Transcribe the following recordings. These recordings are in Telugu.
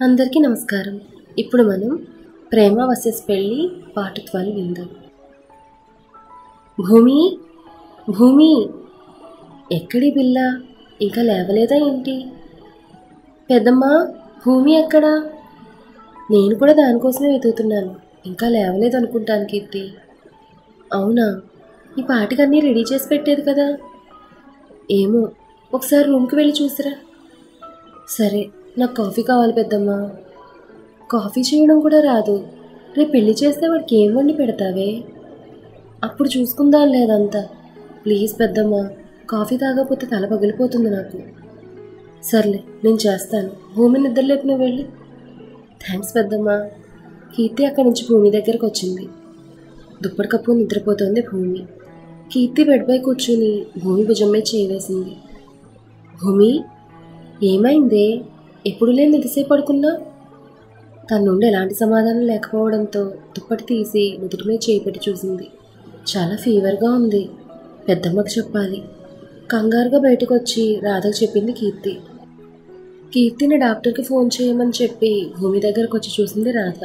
అందరికీ నమస్కారం. ఇప్పుడు మనం ప్రేమ వర్సెస్ పెళ్ళి పార్ట్ 12 విందాం. భూమి భూమి ఎక్కడి పిల్ల? ఇంకా లేవలేదా ఏంటి? పెద్దమ్మా, భూమి ఎక్కడా? నేను కూడా దానికోసమే వెతుకుతున్నాను. ఇంకా లేవలేదు అనుకుంటాను కీర్తి. అవునా? ఈ పాటికన్నీ రెడీ చేసి పెట్టేది కదా. ఏమో, ఒకసారి రూమ్కి వెళ్ళి చూసిరా. సరే, నాకు కాఫీ కావాలి పెద్దమ్మా. కాఫీ చేయడం కూడా రాదు. రేపు పెళ్లి చేస్తే వాడికి ఏం వండి పెడతావే? అప్పుడు చూసుకుందాం లేదంతా. ప్లీజ్ పెద్దమ్మా, కాఫీ తాగకపోతే తల పగిలిపోతుంది నాకు. సర్లే, నేను చేస్తాను. భూమి నిద్రలేపు నువ్వు వెళ్ళి. థ్యాంక్స్ పెద్దమ్మా. కీర్తి అక్కడి నుంచి భూమి దగ్గరకు వచ్చింది. దుప్పటి కప్పు నిద్రపోతోంది భూమి. కీర్తి బెడ్పై కూర్చుని భూమి భుజం మీద చేయవేసింది. భూమి, ఏమైందే? ఎప్పుడు లేని ఎంతసేపు పడుకున్నా? తన నుండి ఎలాంటి సమాధానం లేకపోవడంతో దుప్పటి తీసి నుదుటి మీద చేయి పెట్టి చూసింది. చాలా ఫీవర్గా ఉంది. పెద్దమ్మకు చెప్పాలి. కంగారుగా బయటకు వచ్చి రాధకు చెప్పింది కీర్తి. కీర్తిని డాక్టర్కి ఫోన్ చేయమని చెప్పి భూమి దగ్గరకు వచ్చి చూసింది రాధ.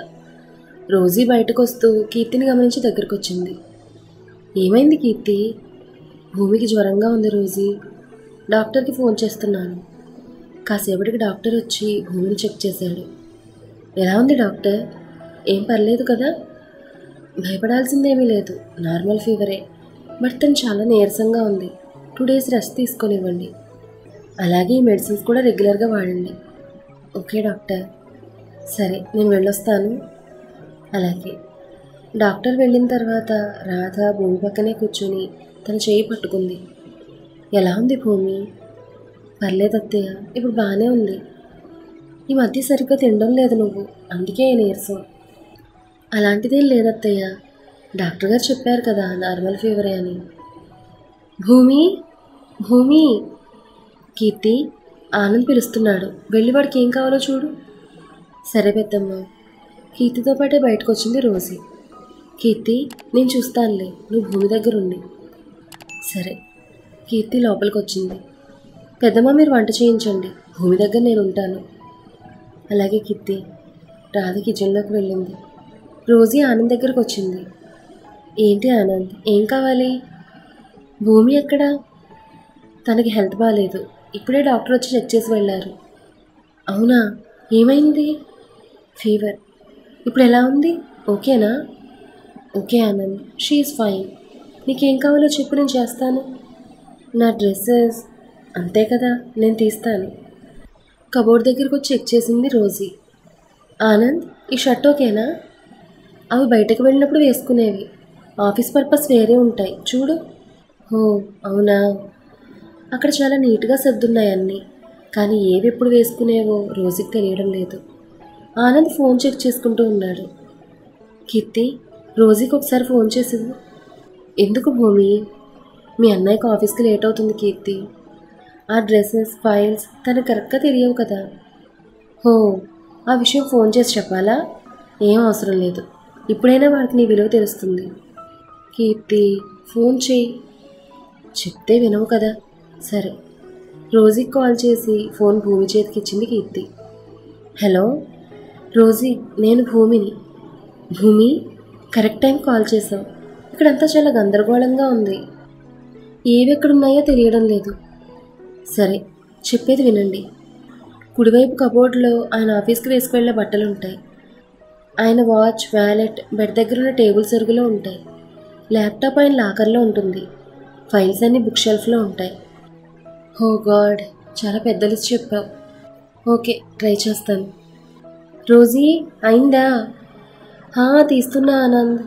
రోజీ బయటకు వస్తూ కీర్తిని గమనించి దగ్గరకు వచ్చింది. ఏమైంది కీర్తి? భూమికి జ్వరంగా ఉంది రోజీ. డాక్టర్కి ఫోన్ చేస్తున్నాను. కాసేపటికి డాక్టర్ వచ్చి భూమిని చెక్ చేశాడు. ఎలా ఉంది డాక్టర్? ఏం పర్లేదు కదా? భయపడాల్సిందేమీ లేదు. నార్మల్ ఫీవరే. బట్ తను చాలా నీరసంగా ఉంది. 2 days రెస్ట్ తీసుకొనివ్వండి. అలాగే ఈ మెడిసిన్స్ కూడా రెగ్యులర్గా వాడండి. Okay doctor. సరే, నేను వెళ్ళొస్తాను. అలాగే. డాక్టర్ వెళ్ళిన తర్వాత రాధ భూమి పక్కనే కూర్చొని తన చేయి పట్టుకుంది. ఎలా ఉంది భూమి? పర్లేదు అత్తయ్య, ఇప్పుడు బాగానే ఉంది. ఈ మధ్య సరిగ్గా తినడం లేదు నువ్వు, అందుకే ఈ నీరసం. అలాంటిదేం లేదత్తయ్య. డాక్టర్ గారు చెప్పారు కదా నార్మల్ ఫీవరే అని. భూమి భూమి కీర్తి, ఆనంద్ పిలుస్తున్నాడు. వెళ్ళి వాడికి ఏం కావాలో చూడు. సరే పెద్దమ్మ. కీర్తితో పాటే బయటకు వచ్చింది రోజీ. కీర్తి, నేను చూస్తానులే, నువ్వు భూమి దగ్గర ఉండి. సరే. కీర్తి లోపలికి వచ్చింది. పెద్దమ్మ, మీరు వంట చేయించండి. భూమి దగ్గర నేను ఉంటాను. అలాగే కీర్తి. రాధ కిచెన్లోకి వెళ్ళింది. రోజీ ఆనంద్ దగ్గరకు వచ్చింది. ఏంటి ఆనంద్, ఏం కావాలి? భూమి ఎక్కడా? తనకి హెల్త్ బాగాలేదు. ఇప్పుడే డాక్టర్ వచ్చి చెక్ చేసి వెళ్ళారు. అవునా? ఏమైంది? ఫీవర్. ఇప్పుడు ఎలా ఉంది? ఓకేనా? Okay Anand, she is fine. నీకేం కావాలో చెప్పు, నేను చేస్తాను. నా డ్రెస్సెస్. అంతే కదా, నేను తీస్తాను. కబోర్డ్ దగ్గరకు వచ్చి చెక్ చేసింది రోజీ. ఆనంద్, ఈ షర్ట్ ఓకేనా? అవి బయటకు వెళ్ళినప్పుడు వేసుకునేవి. ఆఫీస్ పర్పస్ వేరే ఉంటాయి చూడు. ఓ అవునా? అక్కడ చాలా నీట్గా సర్దున్నాయి అన్నీ. కానీ ఏవి ఎప్పుడు వేసుకునేవో రోజీకి తెలియడం లేదు. ఆనంద్ ఫోన్ చెక్ చేసుకుంటూ ఉన్నాడు. కీర్తి, రోజీకి ఒకసారి ఫోన్ చేసివు. ఎందుకు భూమి? మీ అన్నయ్యకు ఆఫీస్కి లేట్ అవుతుంది కీర్తి. ఆ డ్రెస్సెస్, ఫైల్స్ తనకు కరెక్ట్గా తెలియవు కదా. హో, ఆ విషయం ఫోన్ చేసి చెప్పాలా? ఏం అవసరం లేదు. ఇప్పుడైనా వాడికి నీ విలువ తెలుస్తుంది. కీర్తి, ఫోన్ చేయి. చెప్తే వినవు కదా. సరే. రోజీకి కాల్ చేసి ఫోన్ భూమి చేతికి ఇచ్చింది కీర్తి. హలో రోజీ, నేను భూమిని. భూమి, కరెక్ట్ టైం కాల్ చేసావు. ఇక్కడంతా చాలా గందరగోళంగా ఉంది. ఏవి ఎక్కడున్నాయో తెలియడం లేదు. సరే, చెప్పేది వినండి. కుడివైపు కబోర్డ్లో ఆయన ఆఫీస్కి వేసుకువెళ్ళే బట్టలు ఉంటాయి. ఆయన వాచ్, వ్యాలెట్ బెడ్ దగ్గర ఉన్న టేబుల్ సరుగులో ఉంటాయి. ల్యాప్టాప్ ఆయన లాకర్లో ఉంటుంది. ఫైల్స్ అన్నీ బుక్ షెల్ఫ్లో ఉంటాయి. హో గాడ్, చాలా పెద్ద లిస్ట్ చెప్పావు. ఓకే, ట్రై చేస్తాను. రోజీ, అయిందా? తీస్తున్నా ఆనంద్.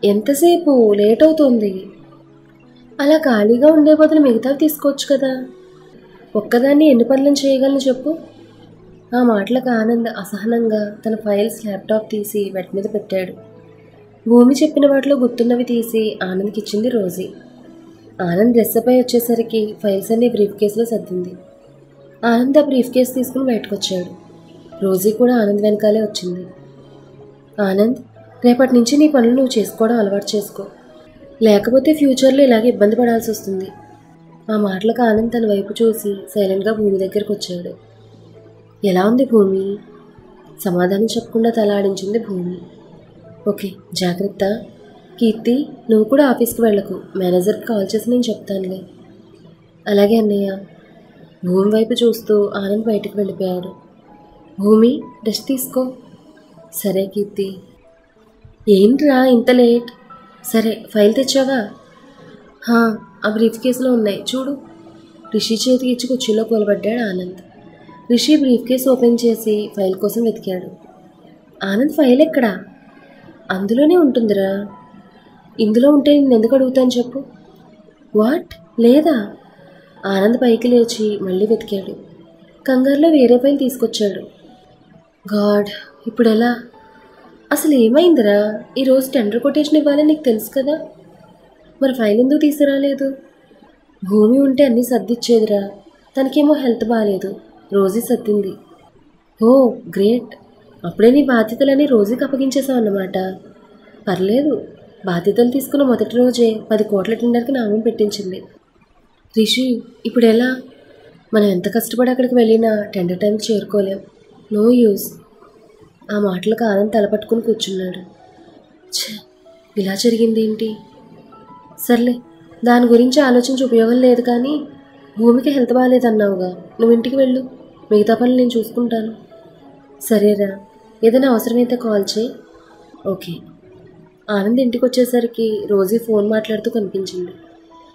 ఎంతసేపు? లేట్ అవుతుంది. అలా ఖాళీగా ఉండే బదులు మిగతావి తీసుకోవచ్చు కదా. ఒక్కదాన్ని ఎన్ని పనులను చేయగలను చెప్పు. ఆ మాటలకు ఆనంద్ అసహనంగా తన ఫైల్స్, ల్యాప్టాప్ తీసి బెడ్ మీద పెట్టాడు. భూమి చెప్పిన వాటిలో గుర్తున్నవి తీసి ఆనంద్కి ఇచ్చింది రోజీ. ఆనంద్ డ్రెస్పై వచ్చేసరికి ఫైల్స్ అన్ని బ్రీఫ్ కేసులో సర్దింది. ఆనంద్ ఆ బ్రీఫ్ కేసు తీసుకుని బయటకు వచ్చాడు. రోజీ కూడా ఆనంద్ వెనకాలే వచ్చింది. ఆనంద్, రేపటి నుంచి నీ పనులు నువ్వు చేసుకోవడం అలవాటు చేసుకో. లేకపోతే ఫ్యూచర్లో ఇలాగే ఇబ్బంది పడాల్సి వస్తుంది. ఆ మాటలకు ఆనంద్ తన వైపు చూసి సైలెంట్గా భూమి దగ్గరకు వచ్చాడు. ఎలా ఉంది భూమి? సమాధానం చెప్పకుండా తలాడించింది భూమి. ఓకే, జాగ్రత్త. కీర్తి, నువ్వు కూడా ఆఫీస్కి వెళ్ళకు. మేనేజర్కి కాల్ చేసి నేను చెప్తానులే. అలాగే అన్నయ్య. భూమి వైపు చూస్తూ ఆనంద్ బయటకు వెళ్ళిపోయాడు. భూమి, రెస్ట్ తీసుకో. సరే కీర్తి. ఏంట్రా ఇంత లేట్? సరే, ఫైల్ తెచ్చావా? ఆ బ్రీఫ్ కేసులో ఉన్నాయి చూడు. రిషి చేతికి ఇచ్చి కుర్చీలో కూలబడ్డాడు Anand. Rishi briefcase open చేసి ఫైల్ కోసం వెతికాడు. ఆనంద్, ఫైల్ ఎక్కడా? అందులోనే ఉంటుందిరా. ఇందులో ఉంటే నేను ఎందుకు అడుగుతాను చెప్పు. వాట్? లేదా? ఆనంద్ పైకి లేచి మళ్ళీ వెతికాడు. కంగారులో వేరే ఫైల్ తీసుకొచ్చాడు. గాడ్, ఇప్పుడు ఎలా? అసలు ఏమైందిరా? ఈరోజు టెండర్ కొటేషన్ ఇవ్వాలని నీకు తెలుసు కదా, మరి ఫైల్ ఎందుకు తీసుకురాలేదు? భూమి ఉంటే అన్నీ సర్దిచ్చేదిరా. తనకేమో హెల్త్ బాగాలేదు. రోజీ సర్దింది. ఓ గ్రేట్. అప్పుడే నీ బాధ్యతలని రోజీకి అప్పగించేసావు అన్నమాట. పర్లేదు, బాధ్యతలు తీసుకున్న మొదటి రోజే 10 కోట్ల టెండర్కి నామం పెట్టించింది. రిషి, ఇప్పుడు ఎలా? మనం ఎంత కష్టపడి అక్కడికి వెళ్ళినా టెండర్ టైంకి చేరుకోలేం. No use. ఆ మాటలకు ఆనంద్ తలపట్టుకుని కూర్చున్నాడు. ఇలా జరిగిందేంటి? సర్లే, దాని గురించి ఆలోచించి ఉపయోగం లేదు. కానీ భూమికి హెల్త్ బాగాలేదన్నావుగా, నువ్వు ఇంటికి వెళ్ళు. మిగతా పనులు నేను చూసుకుంటాను. సరేరా, ఏదైనా అవసరమైతే కాల్ చేయి. ఓకే. ఆనంద్ ఇంటికి వచ్చేసరికి రోజీ ఫోన్ మాట్లాడుతూ కనిపించింది.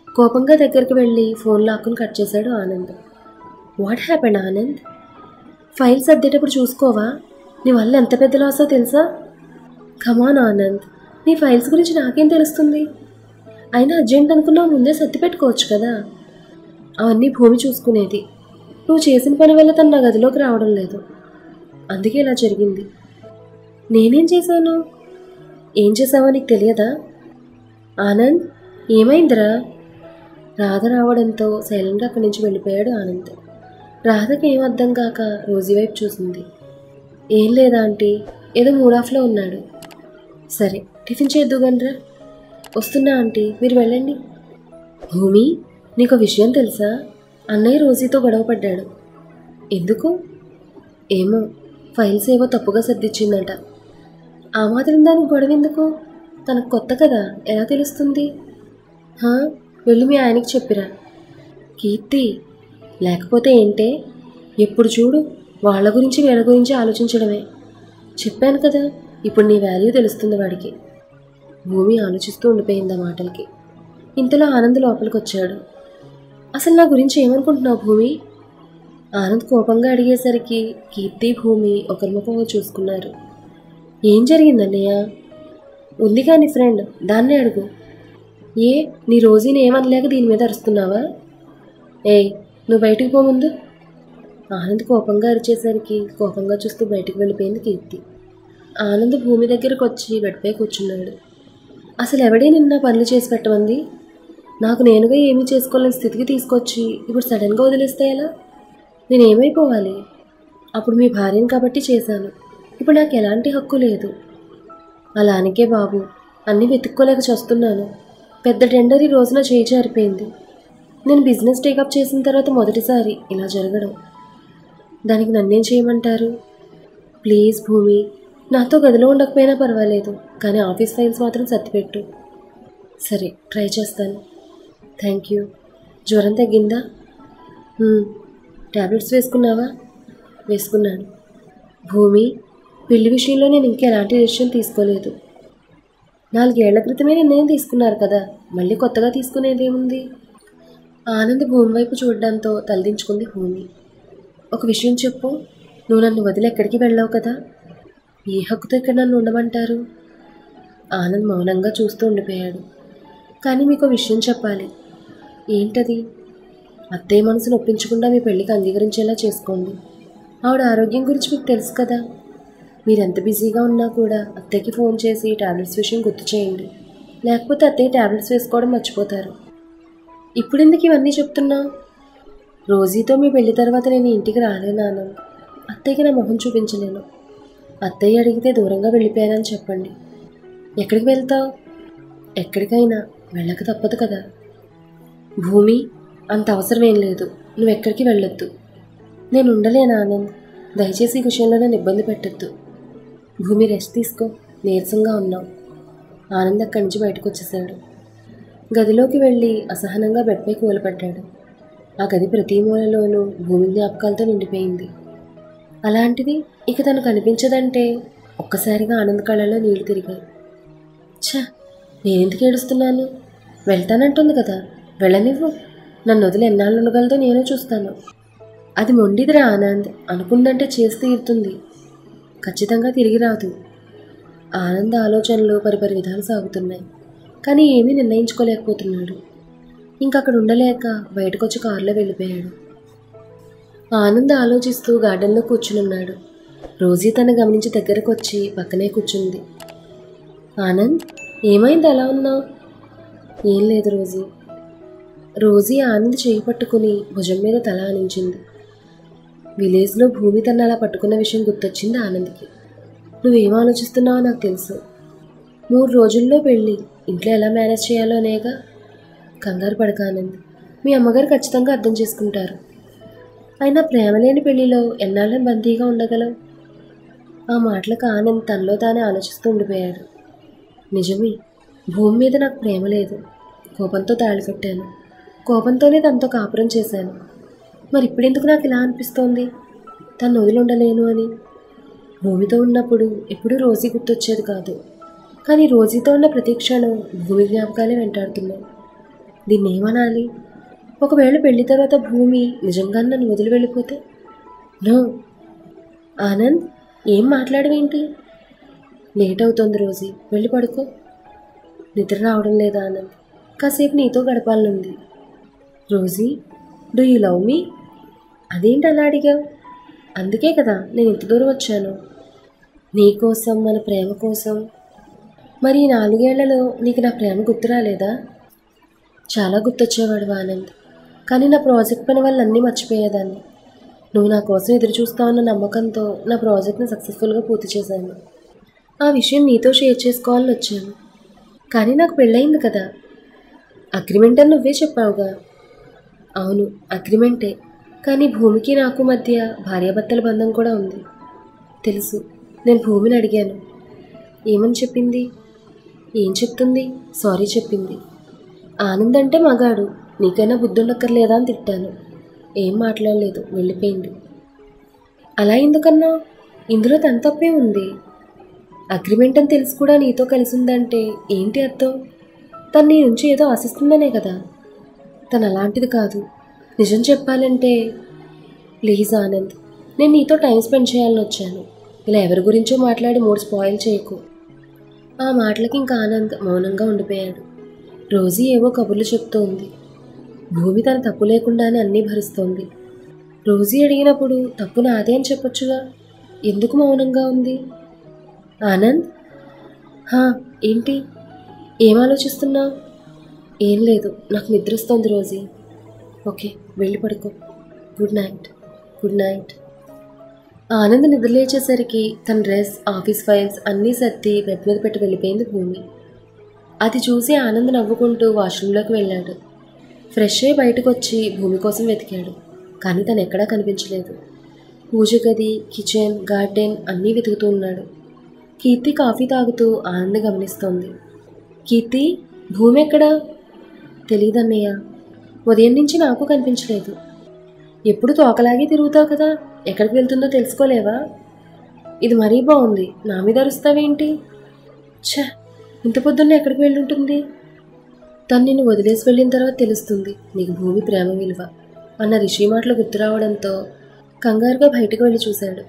కోపంగా దగ్గరికి వెళ్ళి ఫోన్ లాక్కుని కట్ చేశాడు Anand. What happened Anand? File సర్దేటప్పుడు చూసుకోవా? నీ వల్ల ఎంత పెద్ద లాసో తెలుసా? కమాన్ ఆనంద్, నీ ఫైల్స్ గురించి నాకేం తెలుస్తుంది? అయినా అర్జెంట్ అనుకున్నావు ముందే సర్ది పెట్టుకోవచ్చు కదా. అవన్నీ భూమి చూసుకునేది. నువ్వు చేసిన పని వల్ల తను నా గదిలోకి రావడం లేదు. అందుకే ఇలా జరిగింది. నేనేం చేశాను? ఏం చేసావో నీకు తెలియదా? ఆనంద్, ఏమైందిరా? రాధ రావడంతో సైలెంట్గా అక్కడి నుంచి వెళ్ళిపోయాడు ఆనంద్. రాధకి ఏం అర్థం కాక రోజీ వైపు చూసింది. ఏం లేదా ఆంటీ, ఏదో మూడ్ ఆఫ్లో ఉన్నాడు. సరే, టిఫిన్ చేద్దు గనరా. వస్తున్నా ఆంటీ, మీరు వెళ్ళండి. భూమి, నీకు విషయం తెలుసా? అన్నయ్య రోజీతో గొడవ పడ్డాడు. ఎందుకు? ఏమో, ఫైల్స్ ఏవో తప్పుగా సర్దిచ్చిందట. ఆ మాత్రం దానికి గొడవ ఎందుకు? తనకు కొత్త కదా, ఎలా తెలుస్తుంది? వెళ్ళి మీ ఆయనకి చెప్పిరా. కీర్తి, లేకపోతే ఏంటే? ఎప్పుడు చూడు వాళ్ళ గురించి వీళ్ళ గురించి ఆలోచించడమే. చెప్పాను కదా, ఇప్పుడు నీ వాల్యూ తెలుస్తుంది వాడికి. భూమి ఆలోచిస్తూ ఉండిపోయింది ఆ మాటలకి. ఇంతలో ఆనంద్ లోపలికి వచ్చాడు. అసలు నా గురించి ఏమనుకుంటున్నావు భూమి? ఆనంద్ కోపంగా అడిగేసరికి కీర్తి, భూమి ఒకరిముఖంగా చూసుకున్నారు. ఏం జరిగిందన్నయ్య? ఉంది కానీ ఫ్రెండ్, దాన్నే అడుగు. ఏ, నీ రోజీని ఏమనలేక దీని మీద అరుస్తున్నావా? ఏయ్, నువ్వు బయటికి పో ముందు. ఆనంద్ కోపంగా అరిచేసరికి కోపంగా చూస్తూ బయటికి వెళ్ళిపోయింది కీర్తి. ఆనంద్ భూమి దగ్గరకు వచ్చి బెడ్పై కూర్చున్నాడు. అసలు ఎవడే నిన్న పనులు చేసి పెట్టమంది? నాకు నేనుగా ఏమీ చేసుకోలేని స్థితికి తీసుకొచ్చి ఇప్పుడు సడన్గా వదిలేస్తే ఎలా? నేనేమైపోవాలి? అప్పుడు మీ భార్యను కాబట్టి చేశాను. ఇప్పుడు నాకు ఎలాంటి హక్కు లేదు. అలానికే బాబు, అన్నీ వెతుక్కోలేక చేస్తున్నాను. పెద్ద టెండర్ ఈ రోజున చేయి జారిపోయింది. నేను బిజినెస్ టేకప్ చేసిన తర్వాత మొదటిసారి ఇలా జరగడం. దానికి నన్నేం చేయమంటారు? ప్లీజ్ భూమి, నాతో గదిలో ఉండకపోయినా పర్వాలేదు, కానీ ఆఫీస్ ఫైల్స్ మాత్రం సర్దిపెట్టు. సరే, ట్రై చేస్తాను. Thank you. జ్వరం తగ్గిందా? ట్యాబ్లెట్స్ వేసుకున్నావా? వేసుకున్నాను. భూమి, పెళ్లి విషయంలో నేను ఇంకా ఎలాంటి డెసిషన్ తీసుకోలేదు. 4 ఏళ్ల క్రితమే నిర్ణయం తీసుకున్నారు కదా, మళ్ళీ కొత్తగా తీసుకునేదేముంది? ఆనంద్ భూమి వైపు చూడడంతో తలదించుకుంది భూమి. ఒక విషయం చెప్పు, నువ్వు నన్ను వదిలి ఎక్కడికి వెళ్ళావు కదా, ఏ హక్కుతో ఇక్కడ నన్ను ఉండమంటారు? ఆనంద్ మౌనంగా చూస్తూ ఉండిపోయాడు. కానీ మీకు విషయం చెప్పాలి. ఏంటది? అత్తయ్య మనసును ఒప్పించకుండా మీ పెళ్ళికి అంగీకరించేలా చేసుకోండి. ఆవిడ ఆరోగ్యం గురించి మీకు తెలుసు కదా. మీరెంత బిజీగా ఉన్నా కూడా అత్తయ్యకి ఫోన్ చేసి టాబ్లెట్స్ విషయం గుర్తు చేయండి. లేకపోతే అత్తయ్య టాబ్లెట్స్ వేసుకోవడం మర్చిపోతారు. ఇప్పుడు ఎందుకు ఇవన్నీ చెప్తున్నావు? రోజీతో మీ పెళ్లి తర్వాత నేను ఇంటికి రాలేను ఆనంద్. అత్తయ్యకి నా మొహం చూపించలేను. అత్తయ్య అడిగితే దూరంగా వెళ్ళిపోయానని చెప్పండి. ఎక్కడికి వెళ్తావు? ఎక్కడికైనా, వెళ్ళక తప్పదు కదా. భూమి, అంత అవసరం ఏం లేదు. నువ్వెక్కడికి వెళ్ళొద్దు. నేను ఉండలేను ఆనంద్. దయచేసి ఈ విషయంలో నన్ను ఇబ్బంది పెట్టద్దు. భూమి రెస్ట్ తీసుకో, నీరసంగా ఉన్నావు. ఆనంద్ అక్కడి నుంచి బయటకు వచ్చేసాడు. గదిలోకి వెళ్ళి అసహనంగా బెడ్పై కూలపడ్డాడు. ఆ గది ప్రతి మూలలోనూ భూమి జ్ఞాపకాలతో నిండిపోయింది. అలాంటిది ఇక తను కనిపించదంటే ఒక్కసారిగా ఆనంద్ కళ్ళలో నీళ్లు తిరిగాయి. ఛ, నేనెందుకు ఏడుస్తున్నాను? వెళ్తానంటుంది కదా, వెళ్ళనివ్వు. నన్ను వదిలి ఎన్నాళ్ళు ఉండగలదో నేను చూస్తాను. అది మొండిదిరా ఆనంద్, అనుకుందంటే చేసి తీరుతుంది. ఖచ్చితంగా తిరిగి రాదు. ఆనంద్ ఆలోచనలు పరిపరి విధాలు సాగుతున్నాయి. కానీ ఏమీ నిర్ణయించుకోలేకపోతున్నాడు. ఇంకక్కడ ఉండలేక బయటకొచ్చి కారులో వెళ్ళిపోయాడు. ఆనంద్ ఆలోచిస్తూ గార్డెన్లో కూర్చునున్నాడు. రోజీ తను గమనించి దగ్గరకు వచ్చి పక్కనే కూర్చుంది. ఆనంద్, ఏమైంది అలా ఉన్నావు? ఏం లేదు రోజీ. రోజీ ఆనంద్ చేయి పట్టుకుని భుజం మీద తల ఆనించింది. విలేజ్లో భూమి తన అలా పట్టుకున్న విషయం గుర్తొచ్చింది ఆనంద్కి. నువ్వేం ఆలోచిస్తున్నావో నాకు తెలుసు. 3 రోజుల్లో పెళ్ళి, ఇంట్లో ఎలా మేనేజ్ చేయాలో అనేగా. కంగారు పడక ఆనంద్, మీ అమ్మగారు ఖచ్చితంగా అర్థం చేసుకుంటారు. అయినా ప్రేమ లేని పెళ్లిలో ఎన్నాళ్ళని బందీగా ఉండగలవు? ఆ మాటలకు ఆనంద్ తనలో తానే ఆలోచిస్తూ ఉండిపోయాడు. నిజమే, భూమి మీద నాకు ప్రేమ లేదు. కోపంతో తాళి కట్టాను. కోపంతోనే తనతో కాపురం చేశాను. మరి ఇప్పుడెందుకు నాకు ఇలా అనిపిస్తోంది, తను వదిలి ఉండలేను అని? భూమితో ఉన్నప్పుడు ఎప్పుడూ రోజీ గుర్తొచ్చేది కాదు. కానీ రోజీతో ఉన్న ప్రతి క్షణం భూమి జ్ఞాపకాలే వెంటాడుతున్నాయి. దీన్ని ఏమనాలి? ఒకవేళ పెళ్లి తర్వాత భూమి నిజంగా నన్ను వదిలి వెళ్ళిపోతే? నో. ఆనంద్, ఏం మాట్లాడవేంటి? లేట్ అవుతుంది రోజీ, వెళ్ళి పడుకో. నిద్ర రావడం లేదా ఆనంద్? కాసేపు నీతో గడపాలనుంది. Rosie, do you love me? అదేంటి అలా అడిగావు? అందుకే కదా నేను ఇంత దూరం వచ్చాను, నీకోసం, మన ప్రేమ కోసం. మరి ఈ 4 ఏళ్లలో నీకు నా ప్రేమ గుర్తు రాలేదా? చాలా గుర్తొచ్చేవాడు ఆనంద్. కానీ నా ప్రాజెక్ట్ పని వల్ల అన్నీ మర్చిపోయేదాన్ని. నువ్వు నా కోసం ఎదురు చూస్తావన్న నమ్మకంతో నా ప్రాజెక్ట్ని సక్సెస్ఫుల్గా పూర్తి చేశాను. ఆ విషయం నీతో షేర్ చేసుకోవాలని వచ్చాను. కానీ నాకు పెళ్ళయింది కదా. అగ్రిమెంట్ అని నువ్వే చెప్పావుగా. అవును, అగ్రిమెంటే. కానీ భూమికి నాకు మధ్య భార్యాభర్తల బంధం కూడా ఉంది. తెలుసు. నేను భూమిని అడిగాను. ఏమని చెప్పింది? ఏం చెప్తుంది? సారీ చెప్పింది. ఆనంద్ అంటే మగాడు, నీకైనా బుద్ధుండక్కర్లేదా అని తిట్టాను. ఏం మాట్లాడలేదు, వెళ్ళిపోయింది. అలా ఎందుకన్నా? ఇందులో తన తప్పే ఉంది. అగ్రిమెంట్ అని తెలిసి కూడా నీతో కలిసిందంటే ఏంటి అర్థం? తను నీ నుంచి ఏదో ఆశిస్తుందనే కదా. తను అలాంటిది కాదు. నిజం చెప్పాలంటే, ప్లీజ్ ఆనంద్, నేను నీతో టైం స్పెండ్ చేయాలని వచ్చాను. ఇలా ఎవరి గురించో మాట్లాడి మూడ్ స్పాయిల్ చేయకు. ఆ మాటలకి ఇంకా ఆనంద్ మౌనంగా ఉండిపోయాడు. రోజీ ఏవో కబుర్లు చెప్తూ ఉంది. భూమి తన తప్పు లేకుండానే అన్నీ భరిస్తోంది. రోజీ అడిగినప్పుడు తప్పు నాదే అని చెప్పొచ్చుగా. ఎందుకు మౌనంగా ఉంది? ఆనంద్, ఏంటి? ఏం ఆలోచిస్తున్నావు? ఏం లేదు, నాకు నిద్ర వస్తుంది రోజీ. ఓకే, వెళ్ళి పడుకో. Good night. Good night. Anand నిద్రలేచేసరికి తన డ్రెస్, ఆఫీస్ ఫైల్స్ అన్నీ సర్ది బెడ్ మీద పెట్టి వెళ్ళిపోయింది భూమి. అది చూసి ఆనంద్ నవ్వుకుంటూ వాష్రూమ్లోకి వెళ్ళాడు. ఫ్రెష్ అయ్యి బయటకు వచ్చి భూమి కోసం వెతికాడు. కానీ తను ఎక్కడా కనిపించలేదు. పూజ గది, కిచెన్, గార్డెన్ అన్నీ వెతుకుతూ ఉన్నాడు. కీర్తి కాఫీ తాగుతూ ఆనంద్ గమనిస్తోంది. కీర్తి, భూమి ఎక్కడా? తెలీదన్నయ్య. ఉదయం నుంచి నాకు కనిపించలేదు. ఎప్పుడు తోకలాగే తిరుగుతావు కదా, ఎక్కడికి వెళ్తుందో తెలుసుకోలేవా? ఇది మరీ బాగుంది, నా మీద అరుస్తావేంటి? ఛ, ఇంత పొద్దున్న ఎక్కడికి వెళ్ళుంటుంది? తను నిన్ను వదిలేసి వెళ్ళిన తర్వాత తెలుస్తుంది నీకు భూమి ప్రేమ విలువ అన్న రిషి మాటలు గుర్తు రావడంతో కంగారుగా బయటకు వెళ్ళి చూశాడు.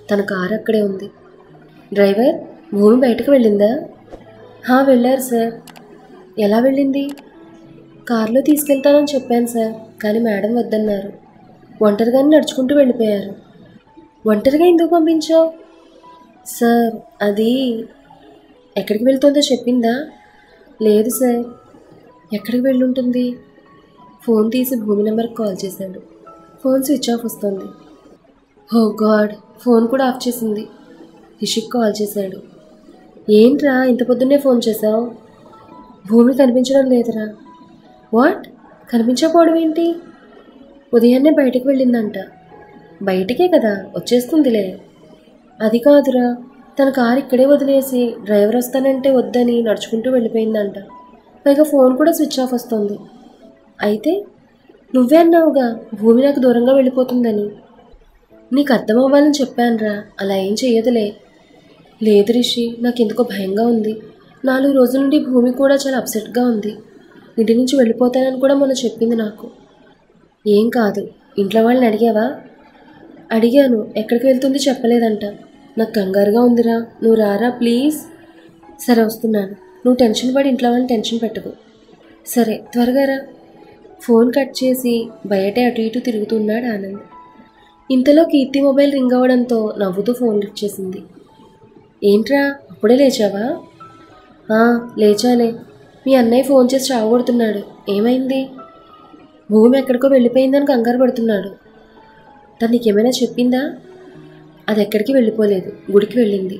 తన కారు అక్కడే ఉంది. డ్రైవర్, భూమి బయటకు వెళ్ళిందా? వెళ్ళారు సార్. ఎలా వెళ్ళింది? కారులో తీసుకెళ్తానని చెప్పాను సార్, కానీ మేడం వద్దన్నారు. ఒంటరిగానే నడుచుకుంటూ వెళ్ళిపోయారు. ఒంటరిగా ఎందుకు పంపించావు? సార్, అది ఎక్కడికి వెళ్తుందో చెప్పిందా? లేదు సార్. ఎక్కడికి వెళ్ళుంటుంది? ఫోన్ తీసి భూమి నెంబర్కి కాల్ చేశాడు. ఫోన్ స్విచ్ ఆఫ్ వస్తుంది. ఓ గాడ్, ఫోన్ కూడా ఆఫ్ చేసింది. రిషిక్ కాల్ చేశాడు. ఏంట్రా ఇంత పొద్దున్నే ఫోన్ చేశావు? భూమి కనిపించడం లేదురా. వాట్? కనిపించకపోవడం ఏంటి? ఉదయాన్నే బయటకు వెళ్ళిందంట. బయటికే కదా, వచ్చేస్తుందిలే. అది కాదురా, తన కారు ఇక్కడే వదిలేసి డ్రైవర్ వస్తానంటే వద్దని నడుచుకుంటూ వెళ్ళిపోయిందంట. పైగా ఫోన్ కూడా స్విచ్ ఆఫ్ వస్తుంది. అయితే నువ్వే అన్నావుగా భూమి నాకు దూరంగా వెళ్ళిపోతుందని. నీకు అర్థం అవ్వాలని చెప్పానురా, అలా ఏం చెయ్యదులే. లేదు రిషి, నాకెందుకో భయంగా ఉంది. 4 రోజుల నుండి భూమి కూడా చాలా అప్సెట్గా ఉంది. ఇంటి నుంచి వెళ్ళిపోతానని కూడా మొన్న చెప్పింది నాకు. ఏం కాదు, ఇంట్లో వాళ్ళని అడిగావా? అడిగాను, ఎక్కడికి వెళ్తుంది చెప్పలేదంట. నాకు కంగారుగా ఉందిరా, నువ్వు రారా ప్లీజ్. సరే వస్తున్నాను, నువ్వు టెన్షన్ పడి ఇంట్లో వాళ్ళని టెన్షన్ పెట్టకు. సరే త్వరగా రా. ఫోన్ కట్ చేసి బయటే అటు ఇటు తిరుగుతున్నాడు ఆనంద్. ఇంతలో కీర్తి మొబైల్ రింగ్ అవ్వడంతో నవ్వుతూ ఫోన్ లిఫ్ట్ చేసింది. ఏంట్రా, అప్పుడే లేచావా? లేచాలే. మీ అన్నయ్య ఫోన్ చేసి చావగొడుతున్నాడు. ఏమైంది? భూమి ఎక్కడికో వెళ్ళిపోయిందని కంగారు పడుతున్నాడు. తను నీకేమైనా చెప్పిందా? అది ఎక్కడికి వెళ్ళిపోలేదు, గుడికి వెళ్ళింది.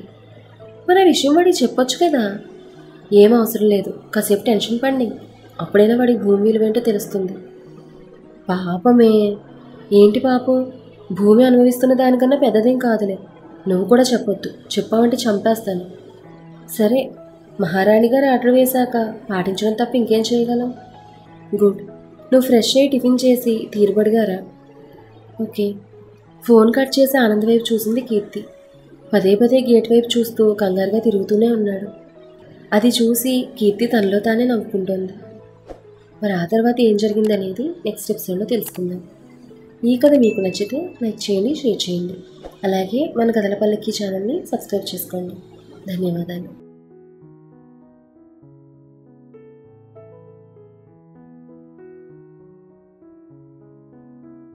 మరి ఆ విషయం వాడికి చెప్పొచ్చు కదా. ఏం అవసరం లేదు, కాసేపు టెన్షన్ పడి, అప్పుడైనా వాడికి భూమి విలువేంటో తెలుస్తుంది. పాపమే. ఏంటి పాపం? భూమి అనుభవిస్తున్న దానికన్నా పెద్దదేం కాదులే. నువ్వు కూడా చెప్పొద్దు, చెప్పావంటే చంపేస్తాను. సరే, మహారాణి గారు ఆర్డర్ వేశాక పాటించడం తప్ప ఇంకేం చేయగలం. గుడ్. నువ్వు ఫ్రెష్ అయ్యి టిఫిన్ చేసి తీరుబడిగా రా. ఓకే. ఫోన్ కట్ చేసి ఆనంద్ వైపు చూసింది కీర్తి. పదే పదే గేట్ వైపు చూస్తూ కంగారుగా తిరుగుతూనే ఉన్నాడు. అది చూసి కీర్తి తనలో తానే నవ్వుకుంటోంది. మరి ఆ తర్వాత ఏం జరిగిందనేది నెక్స్ట్ ఎపిసోడ్లో తెలుసుకుందాం. ఈ కథ మీకు నచ్చితే లైక్ చేయండి, షేర్ చేయండి. అలాగే మన కథల పల్లకి ఛానల్ని సబ్స్క్రైబ్ చేసుకోండి. ధన్యవాదాలు.